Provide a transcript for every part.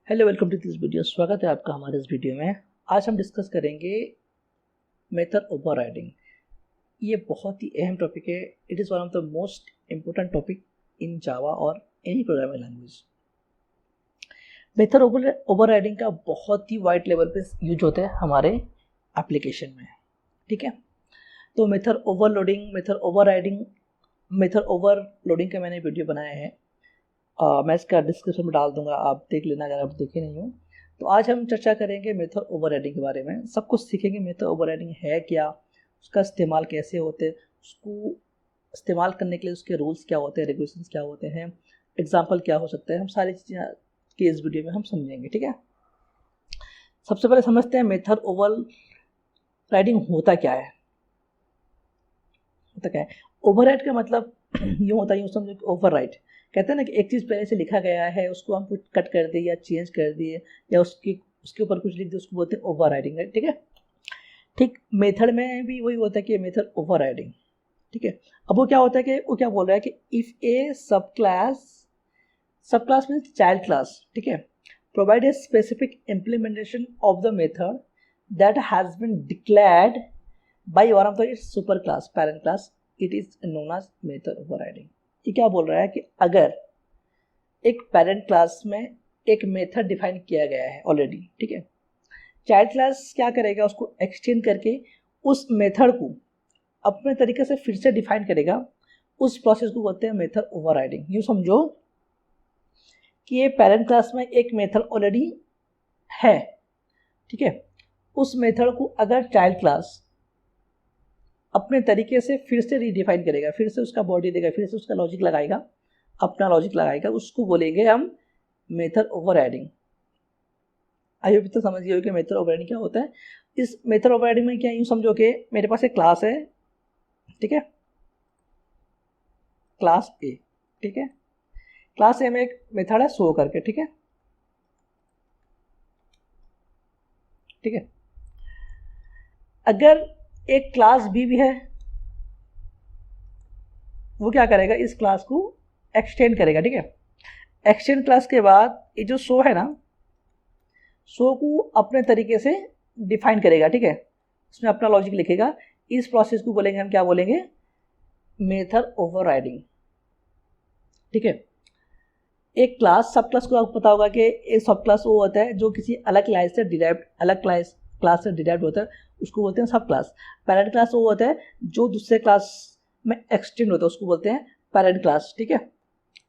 Hello, welcome to this video. स्वागत है आपका हमारे इस वीडियो में। आज हम डिस्कस करेंगे मेथड ओवरराइडिंग। ये बहुत ही अहम टॉपिक है। It is one of the most important topic in Java और any programming language. Method overriding का बहुत ही वाइड लेवल पे यूज होता है हमारे एप्लीकेशन में। ठीक है, तो मेथड ओवरलोडिंग, मेथड ओवरलोडिंग का मैंने वीडियो बनाया है। मैं इसका डिस्क्रिप्शन में डाल दूंगा, आप देख लेना अगर आप देखे नहीं हो। तो आज हम चर्चा करेंगे मेथड ओवरराइडिंग के बारे में। सब कुछ सीखेंगे मेथड ओवरराइडिंग है क्या, उसका इस्तेमाल कैसे होते हैं, उसको इस्तेमाल करने के लिए उसके रूल्स क्या होते हैं, रेगुलेशंस क्या होते हैं, एग्जाम्पल क्या हो सकता है, हम सारी चीज़ें के इस वीडियो में हम समझेंगे। ठीक है, सबसे पहले समझते हैं मेथड ओवरराइडिंग होता क्या है। ओवरराइड का मतलब यूँ होता है, यूँ समझो कि ओवरराइड कहते हैं ना कि एक चीज़ पहले से लिखा गया है, उसको हम कुछ कट कर दिए या चेंज कर दिए या उसके ऊपर कुछ लिख दिए, उसको बोलते हैं ओवरराइडिंग। ठीक है, ठीक मेथड में भी वही होता है कि मेथड ओवरराइडिंग। ठीक है, अब वो क्या होता है कि वो क्या बोल रहा है कि इफ ए सब क्लास मीन्स चाइल्ड क्लास, ठीक है, provide a specific implementation of the method that has been declared by one of the its super class parent class, it is known as method overriding. ये क्या बोल रहा है कि अगर एक पेरेंट क्लास में एक मेथड डिफाइन किया गया है ऑलरेडी, ठीक है, चाइल्ड क्लास क्या करेगा, उसको एक्सटेंड करके उस मेथड को अपने तरीके से फिर से डिफाइन करेगा। उस प्रोसेस को बोलते हैं मेथड ओवरराइडिंग। यूँ समझो कि ये पेरेंट क्लास में एक मेथड ऑलरेडी है, ठीक है, उस मेथड को अगर चाइल्ड क्लास अपने तरीके से फिर से रीडिफाइन करेगा, फिर से उसका बॉडी देगा, फिर से उसका लॉजिक लगाएगा, अपना लॉजिक लगाएगा, उसको बोलेंगे हम मेथड ओवरराइडिंग। आई होप तो समझ गए हो कि मेथड ओवरराइडिंग क्या होता है। इस मेथड ओवरराइडिंग में क्या, यूँ समझो कि मेरे पास एक क्लास है, ठीक है, क्लास ए, ठीक है, क्लास ए में एक मेथड है शो करके, ठीक है, ठीक है, अगर एक क्लास बी भी है, वो क्या करेगा, इस क्लास को एक्सटेंड करेगा। ठीक है, एक्सटेंड क्लास के बाद ये जो शो है ना, शो को अपने तरीके से डिफाइन करेगा, ठीक है, उसमें अपना लॉजिक लिखेगा। इस प्रोसेस को बोलेंगे हम, क्या बोलेंगे, मेथड ओवरराइडिंग। ठीक है, एक क्लास सब क्लास को आपको पता होगा कि एक सब क्लास वो होता है जो किसी अलग क्लास से डिराइव्ड, अलग क्लास से डिराइव्ड होता है, उसको बोलते हैं सब क्लास। पैरेंट क्लास वो होता है जो दूसरे क्लास में एक्सटेंड होता है, उसको बोलते हैं पैरेंट क्लास। ठीक है,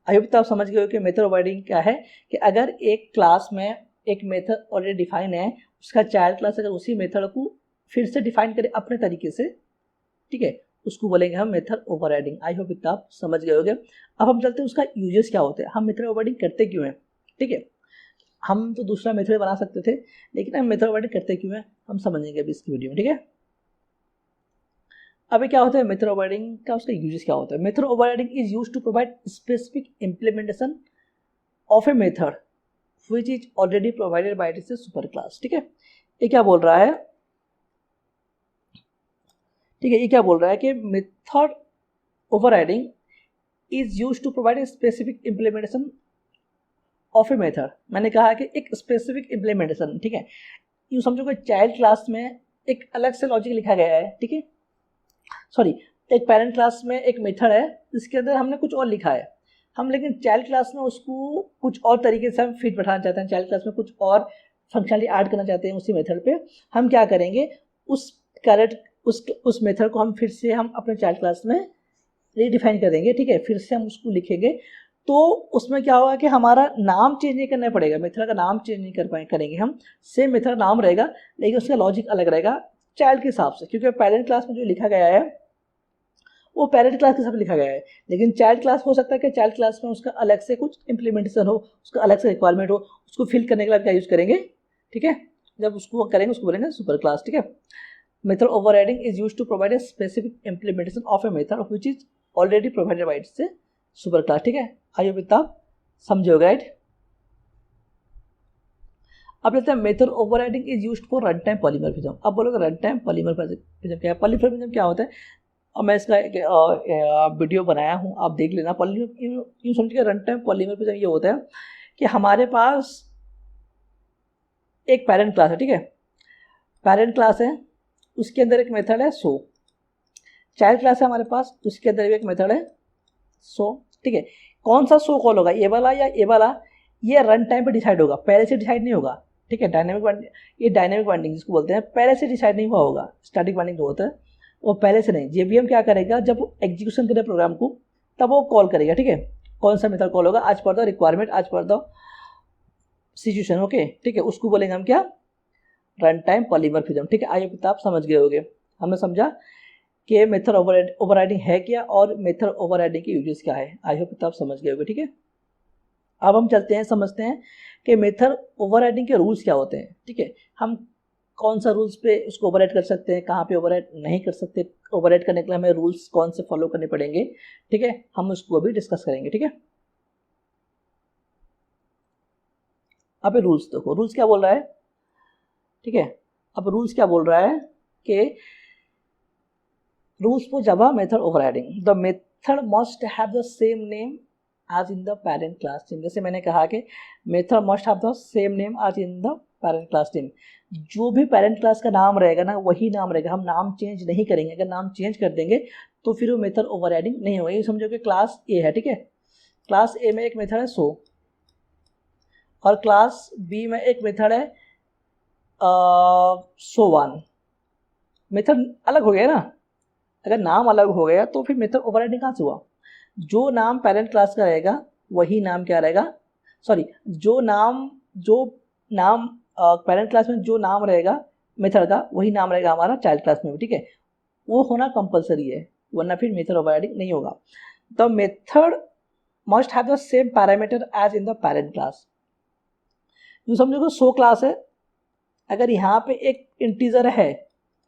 आई होप तो आप समझ गए हो कि मेथड ओवरराइडिंग क्या है। कि अगर एक क्लास में एक मेथड ऑलरेडी डिफाइन है, उसका चाइल्ड क्लास अगर उसी मेथड को फिर से डिफाइन करे अपने तरीके से, ठीक है, उसको बोलेंगे हम मेथड ओवरराइडिंग। आई होप इतना आप समझ गए होंगे। अब हम चलते हैं उसका यूजेस क्या होते हैं, हम मेथड ओवरराइडिंग करते क्यों हैं। ठीक है, हम तो दूसरा मेथड बना सकते थे, लेकिन हम मेथड ओवरराइडिंग करते क्यों हैं हम समझेंगे अभी इसकी वीडियो में। ठीक है, अभी क्या होता है मेथड ओवरराइडिंग का, उसका यूजेस क्या होता है। Method overriding is used to provide specific implementation of a method which is already provided by its super class. ठीक है, ये क्या बोल रहा है, ठीक है, ये क्या बोल रहा है कि method overriding is used to provide a specific implementation of a method. मैंने कहा कि एक स्पेसिफिक इम्प्लीमेंटेशन, ठीक है, यूँ समझो कि चाइल्ड क्लास में एक अलग से लॉजिक लिखा गया है, ठीक है, सॉरी, एक पेरेंट क्लास में एक मेथड है जिसके अंदर हमने कुछ और लिखा है, हम लेकिन चाइल्ड क्लास में उसको कुछ और तरीके से हम फिट बैठाना चाहते हैं, चाइल्ड क्लास में कुछ और फंक्शनलिटी ऐड करना चाहते हैं उसी मेथड पे। हम क्या करेंगे, उस करेक्ट उस मेथड को हम फिर से हम अपने चाइल्ड क्लास में रीडिफाइन कर देंगे। ठीक है, फिर से हम उसको लिखेंगे, तो उसमें क्या होगा कि हमारा नाम चेंज नहीं करना पड़ेगा, मेथड का नाम चेंज नहीं करेंगे हम, सेम मेथड नाम रहेगा लेकिन उसका लॉजिक अलग रहेगा चाइल्ड के हिसाब से, क्योंकि पेरेंट क्लास में जो लिखा गया है वो पेरेंट क्लास के हिसाब से लिखा गया है। लेकिन चाइल्ड क्लास हो सकता है कि चाइल्ड क्लास में उसका अलग से कुछ इंप्लीमेंटेशन हो, उसका अलग से रिक्वायरमेंट हो, उसको फिल करने के लिए क्या यूज करेंगे। ठीक है, जब उसको करेंगे उसको बोलेंगे सुपर क्लास। ठीक है, method overriding is used to provide a specific implementation of a method which is already provided by its super class. ठीक है, आई होप इतना आप समझे होगा, राइट। अब लेते हैं method overriding is used for run time polymorphism. अब बोलोगे रन टाइम पॉलीमॉर्फिज्म क्या है, पॉलीमॉर्फिज्म क्या होता है। और मैं इसका एक वीडियो बनाया हूँ, आप देख लेना। यूँ समझिए रन टाइम पॉलीमॉर्फिज्म ये होता है कि हमारे पास एक पेरेंट क्लास है, ठीक है, पेरेंट क्लास है, उसके अंदर एक मेथड है सो, चाइल्ड क्लास है हमारे पास, उसके अंदर भी एक मेथड है सो, ठीक है। कौन सा सो कॉल होगा, ये वाला या ये वाला, ये रन टाइम पे डिसाइड होगा, पहले से डिसाइड नहीं होगा, ठीक है। डायनेमिक बाइंडिंग, ये डायनेमिक बाइंडिंग जिसको बोलते हैं, पहले से डिसाइड नहीं हुआ होगा। स्टैटिक बाइंडिंग जो होता है वो पहले से नहीं। जेवीएम क्या करेगा, जब वो एग्जीक्यूशन करे प्रोग्राम को तब वो कॉल करेगा, ठीक है। कौन सा मेथड कॉल होगा, आज पर द रिक्वायरमेंट, आज पर द सिचुएशन, ओके, ठीक है, उसको बोलेंगे हम क्या, रन टाइम पॉलीमॉर्फिज्म, ठीक है। आई होप आप समझ गए होगे, हमने समझा कि मेथड ओवरराइडिंग है क्या और मेथड ओवरराइडिंग के यूजेस क्या है। आई होप आप समझ गए होगे, ठीक है। अब हम चलते हैं, समझते हैं कि मेथड ओवरराइडिंग के रूल्स क्या होते हैं, ठीक है। हम कौन सा रूल्स पे उसको ओवरराइड कर सकते हैं, कहाँ पे ओवरराइड नहीं कर सकते, ओवरराइड करने के लिए हमें रूल्स कौन से फॉलो करने पड़ेंगे, ठीक है, हम उसको अभी डिस्कस करेंगे, ठीक है। अब रूल्स देखो, रूल्स क्या बोल रहा है, ठीक है। अब रूल्स क्या बोल रहा है कि rules for Java method overriding, the method must have the same name as in the parent class team. जैसे मैंने कहा कि method must have the same name as in the parent class team, जो भी पेरेंट क्लास का नाम रहेगा ना वही नाम रहेगा, हम नाम चेंज नहीं करेंगे। अगर नाम चेंज कर देंगे तो फिर वो मेथड ओवरराइडिंग नहीं होगा। ये समझो कि क्लास ए है, ठीक है, क्लास ए में एक मेथड है सो, और क्लास बी में एक मेथड है सो वन, मेथड अलग हो गया ना। अगर नाम अलग हो गया तो फिर मेथड ओवरराइडिंग कहाँ से हुआ, जो नाम पेरेंट क्लास का रहेगा वही नाम क्या रहेगा, सॉरी, जो नाम पेरेंट क्लास में जो नाम रहेगा मेथड का वही नाम रहेगा हमारा चाइल्ड क्लास में भी, ठीक है। वो होना कंपलसरी है, वरना फिर मेथड ओवरराइडिंग नहीं होगा। The method must have the same parameter as in the parent class. यूँ समझो कि सो क्लास है, अगर यहाँ पे एक इंटीजर है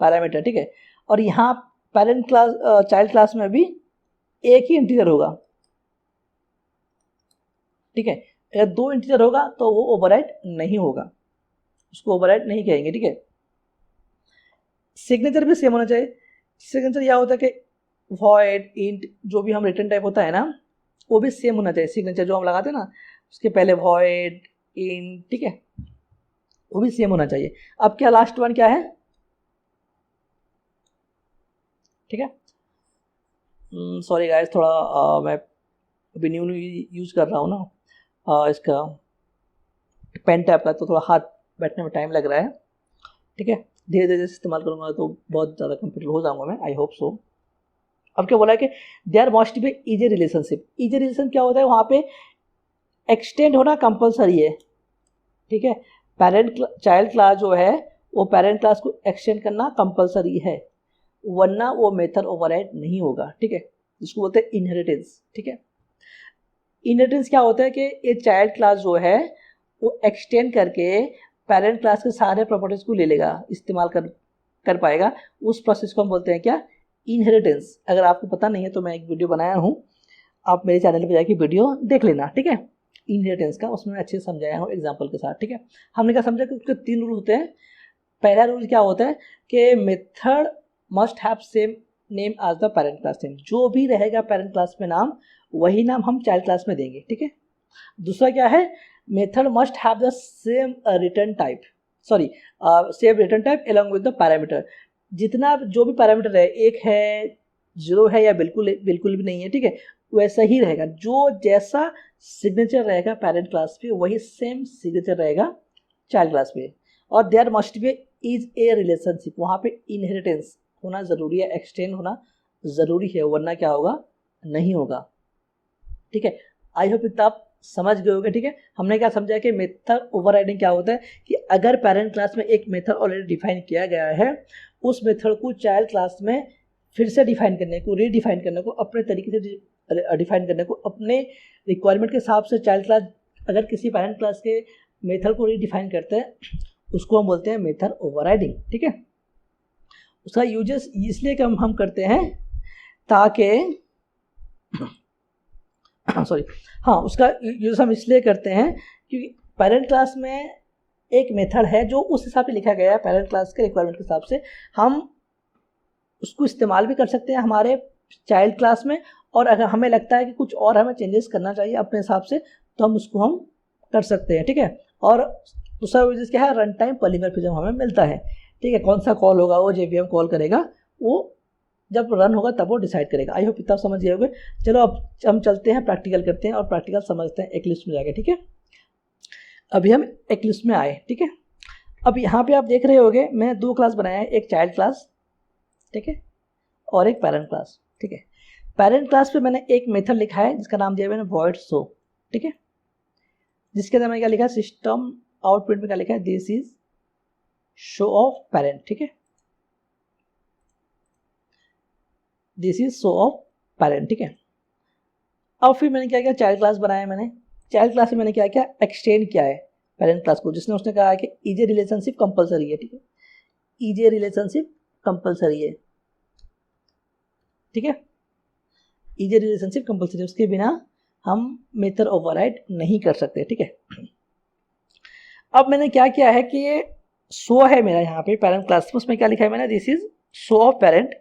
पैरामीटर, ठीक है, और यहाँ पेरेंट क्लास चाइल्ड क्लास में भी एक ही इंटीजर होगा, ठीक है। अगर दो इंटीजर होगा तो वो ओवरराइड नहीं होगा, उसको ओवरराइड नहीं कहेंगे, ठीक है। सिग्नेचर भी सेम होना चाहिए। सिग्नेचर यह होता है कि वॉइड, इंट, जो भी हम रिटर्न टाइप होता है ना वो भी सेम होना चाहिए। सिग्नेचर जो हम लगाते हैं ना उसके पहले वॉइड, इंट, ठीक है, वो भी सेम होना चाहिए। अब क्या लास्ट वन क्या है, ठीक है, सॉरी गाइस, थोड़ा मैं अभी न्यू यूज़ कर रहा हूँ ना इसका पेन टैप का, तो थोड़ा हाथ बैठने में टाइम लग रहा है, ठीक है। धीरे धीरे इस्तेमाल करूँगा तो बहुत ज़्यादा कंप्यूटर हो जाऊँगा मैं, आई होप सो। अब क्या बोला है कि there must be is a relationship. Is a relation क्या होता है, वहाँ पे एक्सटेंड होना कंपलसरी है, ठीक है। पेरेंट चाइल्ड क्लास जो है वो पेरेंट क्लास को एक्सटेंड करना कंपलसरी है, वरना वो मेथड ओवरराइड नहीं होगा, ठीक है। जिसको बोलते हैं इनहेरिटेंस, ठीक है। इनहेरिटेंस क्या होता है कि ये चाइल्ड क्लास जो है वो एक्सटेंड करके पेरेंट क्लास के सारे प्रॉपर्टीज को ले लेगा, इस्तेमाल कर पाएगा। उस प्रोसेस को हम बोलते हैं क्या, इनहेरिटेंस। अगर आपको पता नहीं है तो मैं एक वीडियो बनाया हूँ, आप मेरे चैनल पर जाके वीडियो देख लेना, ठीक है, इनहेरिटेंस का, उसमें अच्छे से समझाया हूँ एग्जाम्पल के साथ, ठीक है। हमने क्या समझा कि उसके 3 रूल होते हैं। पहला रूल क्या होता है कि method must have same name as the parent class name, जो भी रहेगा पेरेंट क्लास में नाम वही नाम हम चाइल्ड क्लास में देंगे, ठीक है। दूसरा क्या है, method must have the same return type, sorry same return type along with the parameter. जितना जो भी पैरामीटर है, 1 है, 0 है या बिल्कुल भी नहीं है, ठीक है, वैसा ही रहेगा। जो जैसा सिग्नेचर रहेगा पेरेंट क्लास पे वही सेम सिग्नेचर रहेगा चाइल्ड क्लास पे। और there must be is a relationship, वहाँ पे इनहेरिटेंस होना ज़रूरी है, एक्सटेंड होना ज़रूरी है, वरना क्या होगा, नहीं होगा, ठीक है। आई होप इतना आप समझ गए होगे, ठीक है। हमने क्या समझा कि मेथड ओवरराइडिंग क्या होता है कि अगर पेरेंट क्लास में एक मेथड ऑलरेडी डिफाइन किया गया है, उस मेथड को चाइल्ड क्लास में फिर से डिफाइन करने को, रीडिफाइन करने को, अपने तरीके से डिफाइन करने को, अपने रिक्वायरमेंट के हिसाब से चाइल्ड क्लास अगर किसी पेरेंट क्लास के मेथड को रीडिफाइन करते हैं उसको हम बोलते हैं मेथड ओवरराइडिंग, ठीक है। उसका यूजेस इसलिए कि हम करते हैं ताकि सॉरी, हाँ, उसका यूज हम इसलिए करते हैं क्योंकि पेरेंट क्लास में एक मेथड है जो उस हिसाब से लिखा गया है, पेरेंट क्लास के रिक्वायरमेंट के हिसाब से हम उसको इस्तेमाल भी कर सकते हैं हमारे चाइल्ड क्लास में, और अगर हमें लगता है कि कुछ और हमें चेंजेस करना चाहिए अपने हिसाब से तो हम उसको कर सकते हैं, ठीक है। और दूसरा यूजेस क्या है, रन टाइम पॉलीमॉर्फिज्म हमें मिलता है, ठीक है। कौन सा कॉल होगा वो जेवीएम कॉल करेगा, वो जब रन होगा तब वो डिसाइड करेगा। आई होप इतना समझ गए होंगे। चलो अब हम चलते हैं प्रैक्टिकल करते हैं और प्रैक्टिकल समझते हैं एक्लिप्स में जाके, ठीक है। अभी हम एक्लिप्स में आए, ठीक है। अब यहाँ पे आप देख रहे होंगे मैंने 2 क्लास बनाया है, एक चाइल्ड क्लास, ठीक है, और एक पेरेंट क्लास, ठीक है। पेरेंट क्लास पे मैंने एक मेथड लिखा है जिसका नाम दिया मैंने वॉइड शो, ठीक है, जिसके अंदर मैंने क्या लिखा है, सिस्टम आउटपुट में क्या लिखा है, this is show off parent, ठीक है, this is show off parent, ठीक है। अब फिर मैंने क्या किया, चाइल्ड क्लास बनाया मैंने, चाइल्ड क्लास में मैंने क्या किया, एक्सटेंड किया है पेरेंट क्लास को, जिसने उसने कहा कि ईजे रिलेशनशिप कंपलसरी है, ठीक है, ईजे रिलेशनशिप कंपलसरी है, ठीक है, ईजे रिलेशनशिप कंपलसरी, उसके बिना हम मेथड ओवरराइड नहीं कर सकते, ठीक है। अब मैंने क्या किया है कि ये शो है मेरा यहाँ पे पेरेंट क्लास में, उसमें क्या लिखा है मैंने, this is show off parent.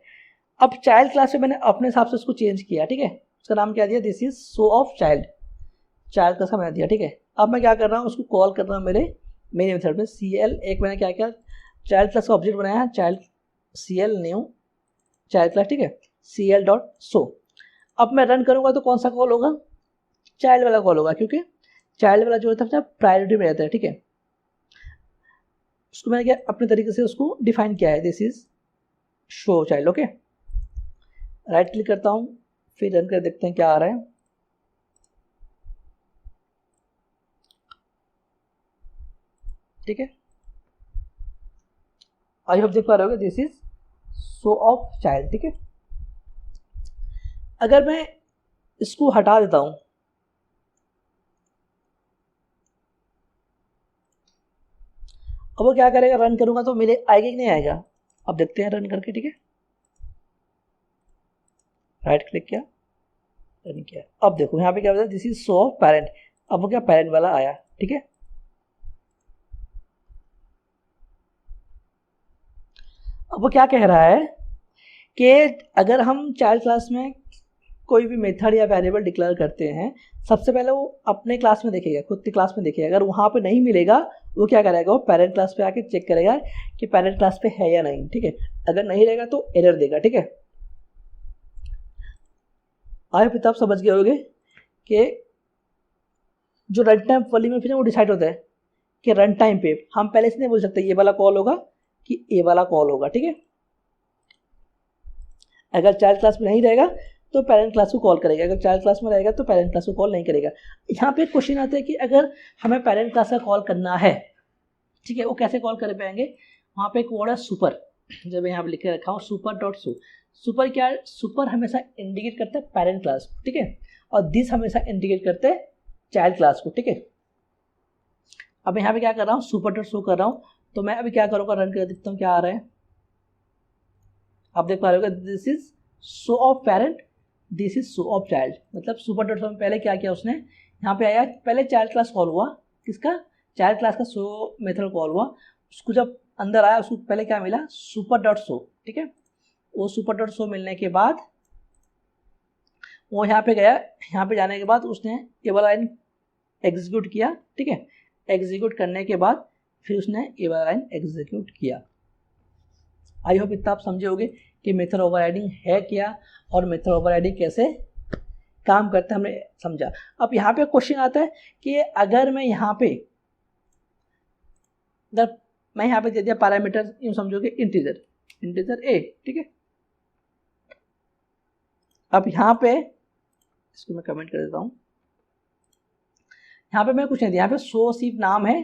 अब चाइल्ड क्लास में मैंने अपने हिसाब से उसको चेंज किया, ठीक है, उसका नाम क्या दिया, this is show off child, child class का मैंने दिया, ठीक है। अब मैं क्या कर रहा हूँ, उसको कॉल कर रहा हूँ मेरे मेथड में, CL, एक मैंने क्या किया, चाइल्ड क्लास का ऑब्जेक्ट बनाया है, child CL new child class, ठीक है, CL डॉट शो। अब मैं रन करूँगा तो कौन सा कॉल होगा, चाइल्ड वाला कॉल होगा, क्योंकि चाइल्ड वाला जो होता है प्रायोरिटी में रहता है, ठीक है। उसको मैंने क्या अपने तरीके से उसको डिफाइन किया है, this is show child, okay. Right click करता हूँ, फिर रन कर देखते हैं क्या आ रहा है, ठीक है। आई होप देख पा रहे होगे, this is show off child, ठीक है। अगर मैं इसको हटा देता हूं, अब वो क्या करेगा, रन करूंगा तो मेरे आएगा कि नहीं आएगा, अब देखते हैं रन करके, ठीक है। राइट क्लिक किया, रन किया, अब देखो यहाँ पे क्या बताया, this is show off parent, अब वो क्या पेरेंट वाला आया, ठीक है। अब वो क्या कह रहा है कि अगर हम चाइल्ड क्लास में कोई भी मेथड या वेरिएबल डिक्लेयर करते हैं, सबसे पहले वो अपने क्लास में देखेगा, खुद की क्लास में देखेगा, अगर वहाँ पे नहीं मिलेगा वो क्या करेगा, वो पेरेंट क्लास पे आके चेक करेगा कि पेरेंट क्लास पे है या नहीं, ठीक है। अगर नहीं रहेगा तो एरर देगा, ठीक है। आए फिर आप समझ गए होंगे कि जो रन टाइम वाली में फिर वो डिसाइड होता है कि रन टाइम पे हम पहले से नहीं बोल सकते ये वाला कॉल होगा कि ये वाला कॉल होगा, ठीक है। अगर चाइल्ड क्लास में नहीं रहेगा तो पेरेंट क्लास को कॉल करेगा, अगर चाइल्ड क्लास में रहेगा तो पेरेंट क्लास को कॉल नहीं करेगा। यहाँ पे क्वेश्चन आता है कि अगर हमें पेरेंट क्लास का कॉल करना है, ठीक है, वो कैसे कॉल कर पाएंगे, वहाँ पे एक वर्ड है सुपर, जब यहाँ पे लिख के रखा हूँ सुपर डॉट शो। सुपर क्या है, सुपर हमेशा इंडिकेट करता है पेरेंट क्लास को, ठीक है, और दिस हमेशा इंडिकेट करते हैं चाइल्ड क्लास को, ठीक है। अब यहाँ पे क्या कर रहा हूँ, सुपर डॉट शो कर रहा हूँ, तो मैं अभी क्या करूँगा, रन कर देखता हूँ क्या आ रहा है। आप देख पा रहे हो, this is show off parent, this is show off child, मतलब सुपर डॉट शो में पहले क्या किया उसने, यहाँ पे आया पहले चाइल्ड क्लास कॉल हुआ, किसका, चाइल्ड क्लास का शो मेथड कॉल हुआ, उसको जब अंदर आया उसको पहले क्या मिला, सुपर डॉट शो, ठीक है। वो सुपर डॉट शो मिलने के बाद वो यहाँ पे गया, यहाँ पे जाने के बाद उसने ये वाला लाइन एग्जीक्यूट किया, ठीक है। एग्जीक्यूट करने के बाद फिर उसने ये वाला लाइन एग्जीक्यूट किया। आई होप इतना आप समझे होगे कि मेथड ओवरराइडिंग है क्या और मेथड ओवरराइडिंग कैसे काम करता है, हमने समझा। अब यहाँ पे क्वेश्चन आता है कि अगर मैं यहाँ पे मैं यहाँ पे दे दिया पैरामीटर, यूँ समझोगे इंटीजर, इंटीजर ए, ठीक है। अब यहाँ पे इसको मैं कमेंट कर देता हूँ, यहाँ पे मैं कुछ नहीं दिया, यहाँ पे शो सिर्फ नाम है,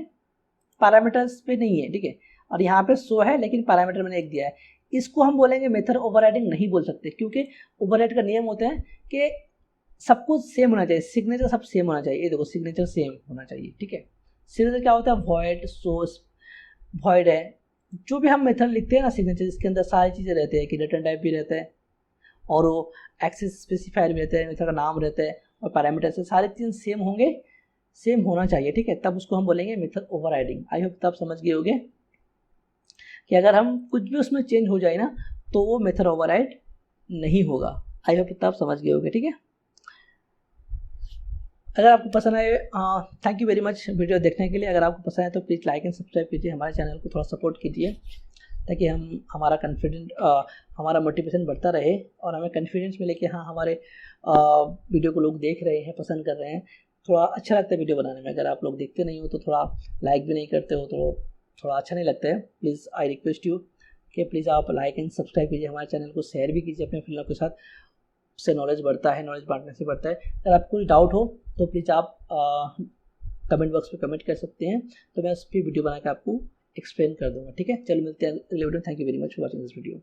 पैरामीटर्स पे नहीं है, ठीक है। और यहाँ पे शो है लेकिन पैरामीटर मैंने एक दिया है, इसको हम बोलेंगे मेथड ओवरराइडिंग नहीं बोल सकते, क्योंकि ओवरराइड का नियम होता है कि सब कुछ सेम होना चाहिए, सिग्नेचर सब सेम होना चाहिए, ये देखो सिग्नेचर सेम होना चाहिए, ठीक है। सिग्नेचर क्या होता है, वॉइड, सोर्स, वॉइड है, जो भी हम मेथड लिखते हैं ना सिग्नेचर, इसके अंदर सारी चीज़ें रहते हैं कि रिटर्न टाइप भी रहता है और वो एक्सेस स्पेसिफायर भी रहता है, मेथड का नाम रहता है और पैरामीटर से सारी चीज़ें सेम होंगे, सेम होना चाहिए, ठीक है, तब उसको हम बोलेंगे मेथड ओवरराइडिंग। आई होप तब समझ गए होगे कि अगर हम कुछ भी उसमें चेंज हो जाए ना तो वो मेथड ओवरराइड नहीं होगा। आई होप तब समझ गए होगे, ठीक है। अगर आपको पसंद आए, thank you very much video देखने के लिए। अगर आपको पसंद आए तो प्लीज़ लाइक एंड सब्सक्राइब कीजिए, हमारे चैनल को थोड़ा सपोर्ट कीजिए, ताकि हमारा हमारा मोटिवेशन बढ़ता रहे और हमें कॉन्फिडेंस मिले कि हाँ, हमारे वीडियो को लोग देख रहे हैं, पसंद कर रहे हैं। थोड़ा अच्छा लगता है वीडियो बनाने में। अगर आप लोग देखते नहीं हो तो थोड़ा लाइक भी नहीं करते हो तो थोड़ा अच्छा नहीं लगता है। प्लीज़ आई रिक्वेस्ट यू कि प्लीज़ आप लाइक एंड सब्सक्राइब कीजिए, हमारे चैनल को शेयर भी कीजिए अपने फ्रेंडों के साथ। उससे नॉलेज बढ़ता है, नॉलेज बांटने से बढ़ता है। अगर आपको कोई डाउट हो तो प्लीज़ आप कमेंट बॉक्स में कमेंट कर सकते हैं, तो मैं उस पर वीडियो बना के आपको एक्सप्लेन कर दूंगा। ठीक है, चलो मिलते हैं अगले video. Thank you very much for watching this video.